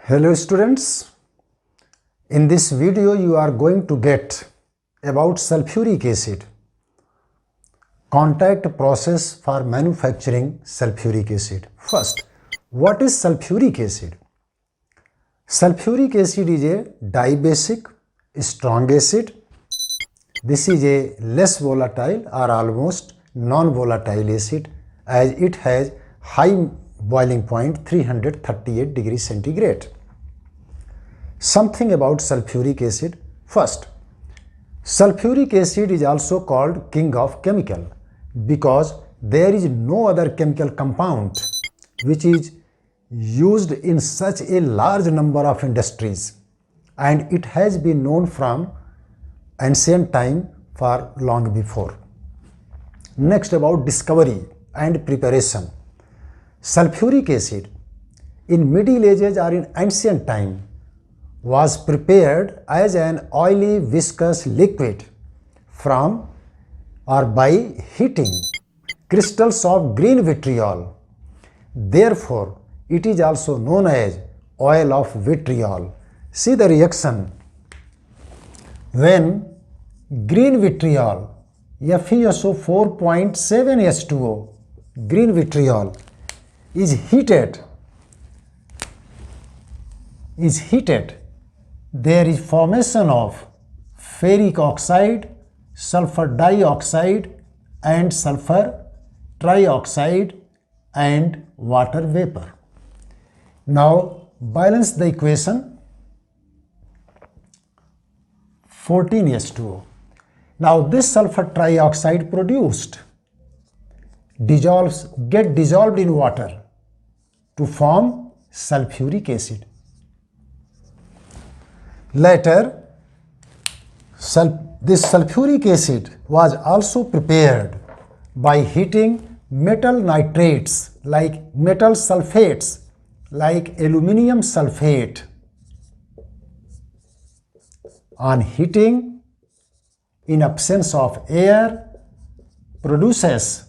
Hello students, in this video you are going to get about sulfuric acid, contact process for manufacturing sulfuric acid. First, what is sulfuric acid? Sulfuric acid is a dibasic strong acid. This is a less volatile or almost non-volatile acid as it has high boiling point 338 degrees centigrade. Something about sulfuric acid. First, sulfuric acid is also called king of chemical because there is no other chemical compound which is used in such a large number of industries, and it has been known from ancient time for long before. Next, about discovery and preparation. Sulfuric acid in Middle Ages or in ancient time was prepared as an oily viscous liquid from or by heating crystals of green vitriol. Therefore, it is also known as oil of vitriol. See the reaction. When green vitriol FeSO 4.7 H2O, green vitriol is heated, there is formation of ferric oxide, sulfur dioxide and sulfur trioxide and water vapor. Now balance the equation. 14 H2O. Now this sulfur trioxide produced get dissolved in water to form sulfuric acid. Later, this sulfuric acid was also prepared by heating metal nitrates like metal sulfates like aluminum sulfate. On heating, in absence of air, produces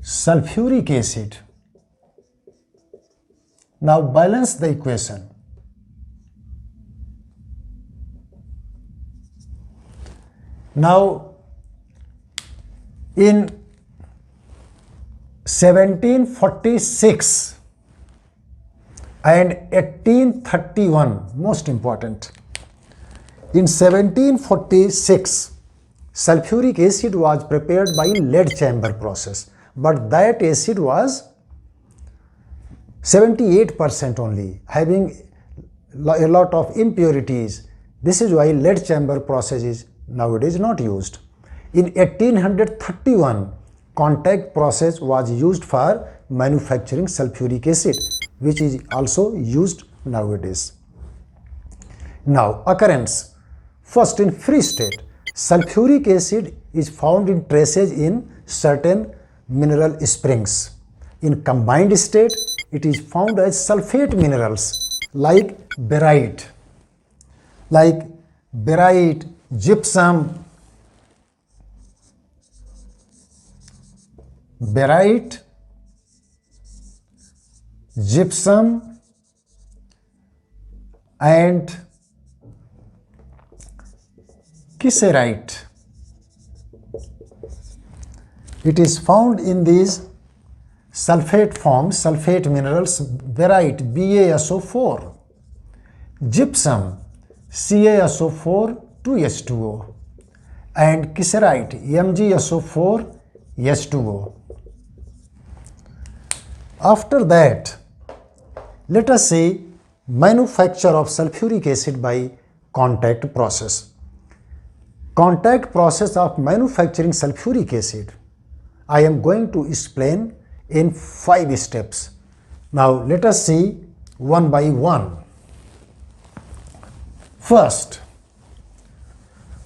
sulfuric acid. Now balance the equation. Now in 1746 and 1831, most important, in 1746 sulfuric acid was prepared by lead chamber process, but that acid was 78% only, having a lot of impurities. This is why lead chamber process is nowadays not used. In 1831, contact process was used for manufacturing sulfuric acid, which is also used nowadays. Now occurrence. First, in free state, sulfuric acid is found in traces in certain mineral springs. In combined state, it is found as sulfate minerals like barite, gypsum, and kieserite. It is found in these sulfate forms, sulfate minerals, barite BaSO4, gypsum CaSO4 2H2O, and kieserite MgSO4 H2O. After that, let us see manufacture of sulfuric acid by contact process. Contact process of manufacturing sulfuric acid I am going to explain in 5 steps. Now let us see one by one. First,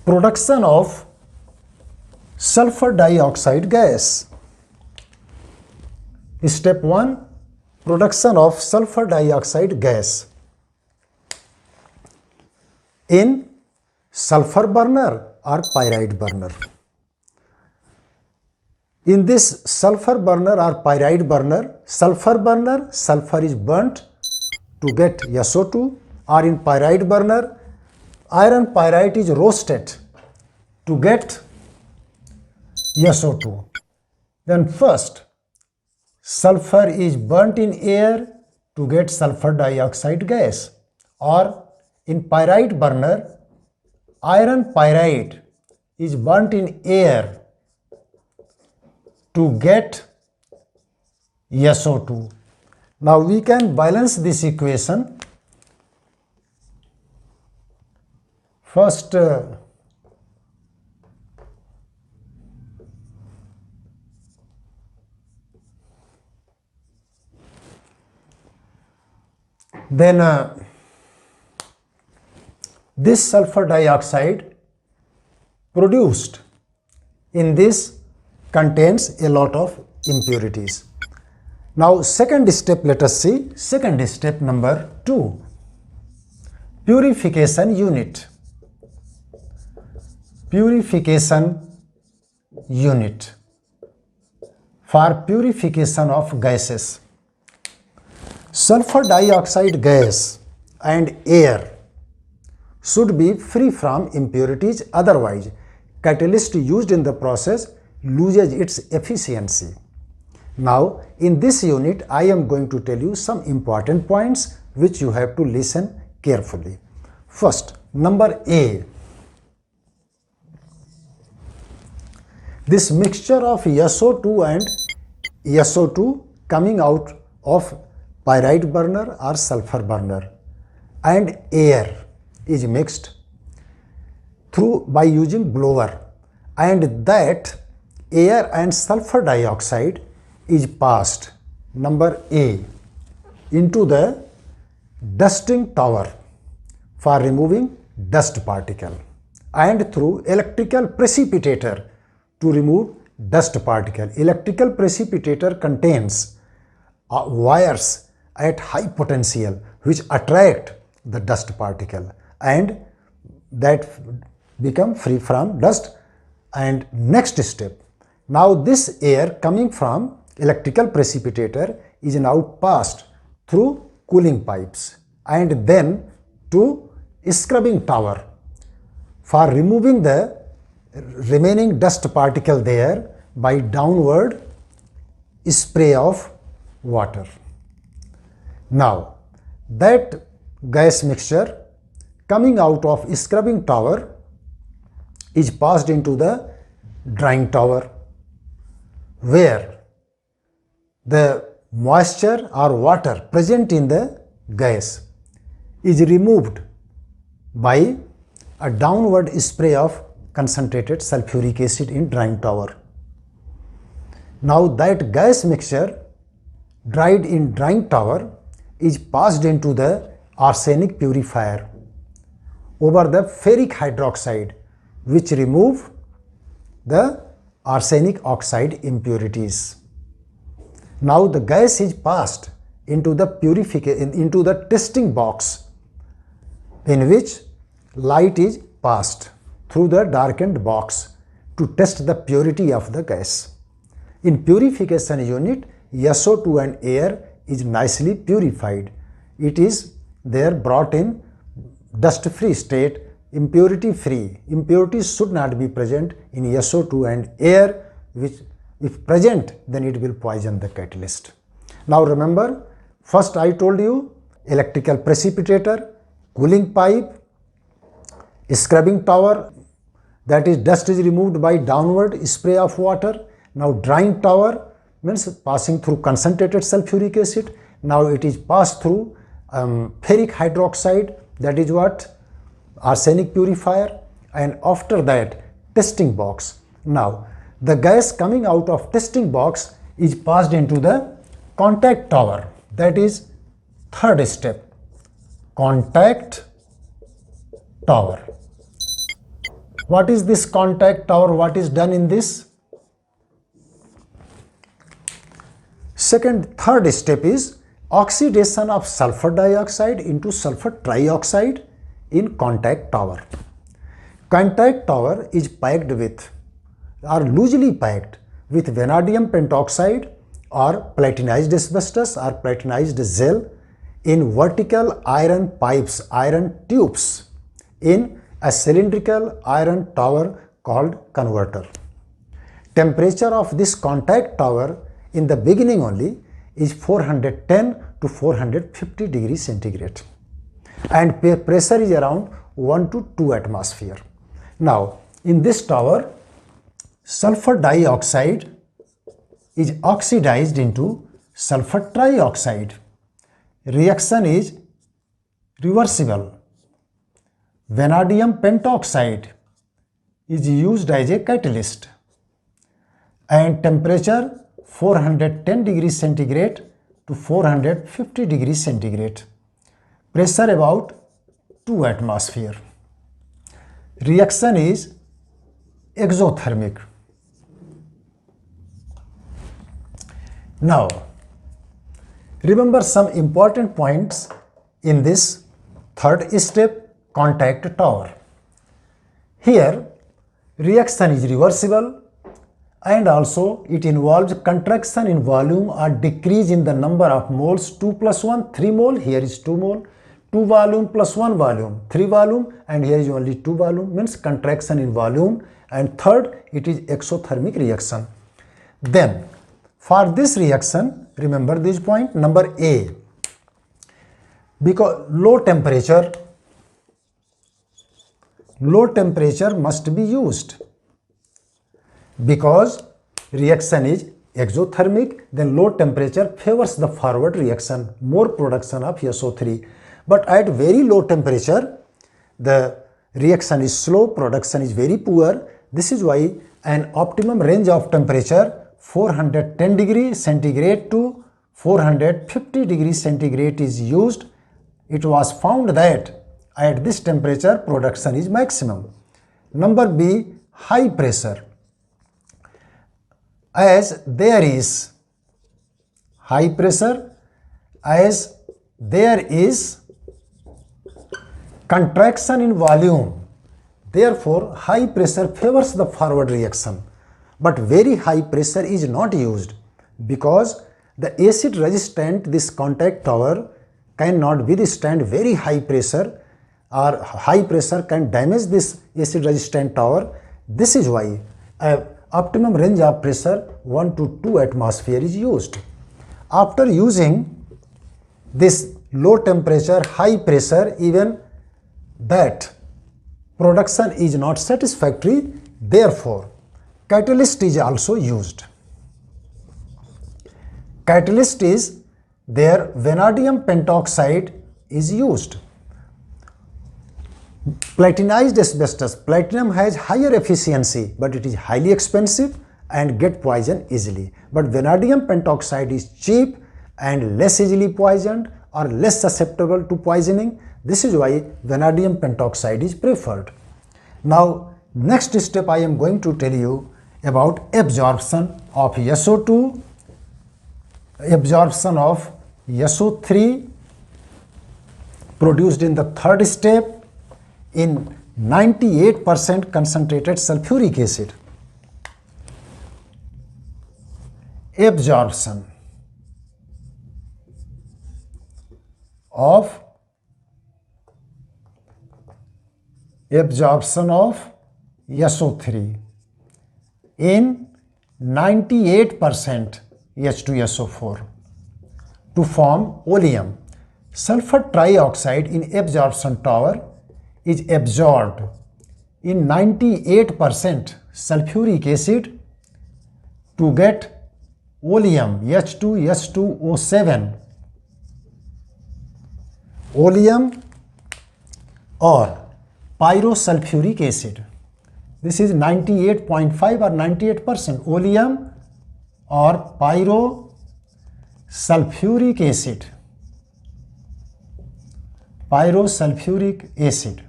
production of sulfur dioxide gas. Step 1, production of sulfur dioxide gas in sulfur burner or pyrite burner. In this sulfur burner or pyrite burner, sulfur is burnt to get SO2, or in pyrite burner, iron pyrite is roasted to get SO2. Then first, sulfur is burnt in air to get sulfur dioxide gas, or in pyrite burner, iron pyrite is burnt in air to get SO2. Now we can balance this equation. First, this sulfur dioxide produced in this contains a lot of impurities. Now second step, let us see. Second step number 2, purification unit. Purification unit for purification of gases. Sulfur dioxide gas and air should be free from impurities, otherwise catalyst used in the process loses its efficiency. Now in this unit I am going to tell you some important points which you have to listen carefully. First, number A. This mixture of SO2 and SO2 coming out of pyrite burner or sulfur burner and air is mixed through by using blower, and that air and sulfur dioxide is passed, number A, into the dusting tower for removing dust particle, and through electrical precipitator to remove dust particle. Electrical precipitator contains wires at high potential which attract the dust particle and that become free from dust. And next step, now this air coming from electrical precipitator is now passed through cooling pipes and then to scrubbing tower for removing the remaining dust particle there by downward spray of water. Now that gas mixture coming out of scrubbing tower is passed into the drying tower, where the moisture or water present in the gas is removed by a downward spray of concentrated sulfuric acid in drying tower. Now that gas mixture dried in drying tower is passed into the arsenic purifier over the ferric hydroxide, which remove the arsenic oxide impurities. Now the gas is passed into the testing box, in which light is passed through the darkened box to test the purity of the gas. In purification unit, SO2 and air is nicely purified. It is there brought in dust-free state, impurity-free. Impurities should not be present in SO2 and air, which if present then it will poison the catalyst. Now remember, first I told you electrical precipitator, cooling pipe, scrubbing tower, that is dust is removed by downward spray of water. Now drying tower means passing through concentrated sulfuric acid. Now it is passed through ferric hydroxide, that is what arsenic purifier, and after that testing box. Now the gas coming out of testing box is passed into the contact tower, that is third step, contact tower. What is this contact tower? What is done in this? Third step is oxidation of sulfur dioxide into sulfur trioxide in contact tower. Contact tower is packed with or loosely packed with vanadium pentoxide or platinized asbestos or platinized gel in vertical iron pipes, iron tubes in a cylindrical iron tower called converter. Temperature of this contact tower in the beginning only is 410 to 450 degrees centigrade and pressure is around 1 to 2 atmosphere. Now in this tower, sulfur dioxide is oxidized into sulfur trioxide. Reaction is reversible. Vanadium pentoxide is used as a catalyst and temperature 410 degrees centigrade to 450 degrees centigrade. Pressure about 2 atmosphere. Reaction is exothermic. Now, remember some important points in this third step, contact tower. Here, reaction is reversible and also it involves contraction in volume or decrease in the number of moles. 2 plus 1, 3 mole, here is 2 mole. 2 volume plus 1 volume, 3 volume, and here is only 2 volume, means contraction in volume. And third, it is exothermic reaction. Then, for this reaction, remember this point, number A, because low temperature must be used. Because reaction is exothermic, then low temperature favors the forward reaction, more production of SO3. But at very low temperature, the reaction is slow, production is very poor. This is why an optimum range of temperature 410 degrees centigrade to 450 degrees centigrade is used. It was found that at this temperature production is maximum. Number B, high pressure. As there is high pressure, as there is contraction in volume, therefore high pressure favors the forward reaction. But very high pressure is not used because the acid resistant, this contact tower cannot withstand very high pressure, or high pressure can damage this acid resistant tower. This is why optimum range of pressure 1 to 2 atmosphere is used. After using this low temperature, high pressure, even that production is not satisfactory, therefore catalyst is also used. Catalyst is there, vanadium pentoxide is used. Platinized asbestos, platinum has higher efficiency but it is highly expensive and get poisoned easily. But vanadium pentoxide is cheap and less easily poisoned or less susceptible to poisoning. This is why vanadium pentoxide is preferred. Now next step I am going to tell you about absorption of SO2, absorption of SO3 produced in the third step in 98% concentrated sulfuric acid. Absorption of SO3 in 98% H2SO4 to form oleum. Sulfur trioxide in absorption tower is absorbed in 98% sulfuric acid to get oleum H2S2O7, oleum or pyrosulfuric acid. This is 98.5 or 98% oleum or pyrosulfuric acid. Pyrosulfuric acid.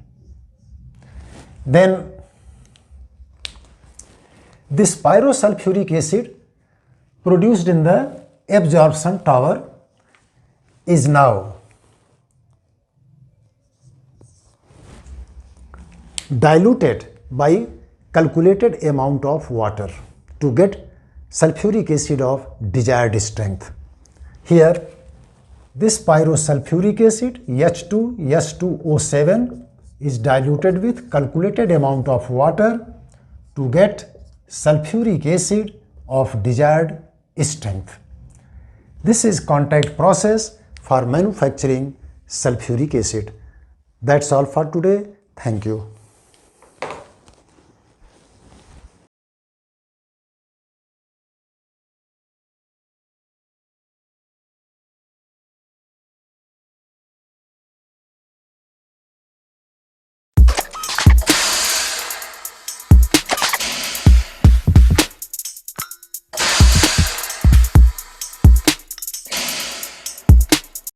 Then this pyrosulfuric acid produced in the absorption tower is now diluted by calculated amount of water to get sulfuric acid of desired strength. Here, this pyrosulfuric acid H2S2O7 is diluted with calculated amount of water to get sulfuric acid of desired strength. This is contact process for manufacturing sulfuric acid. That's all for today. Thank you.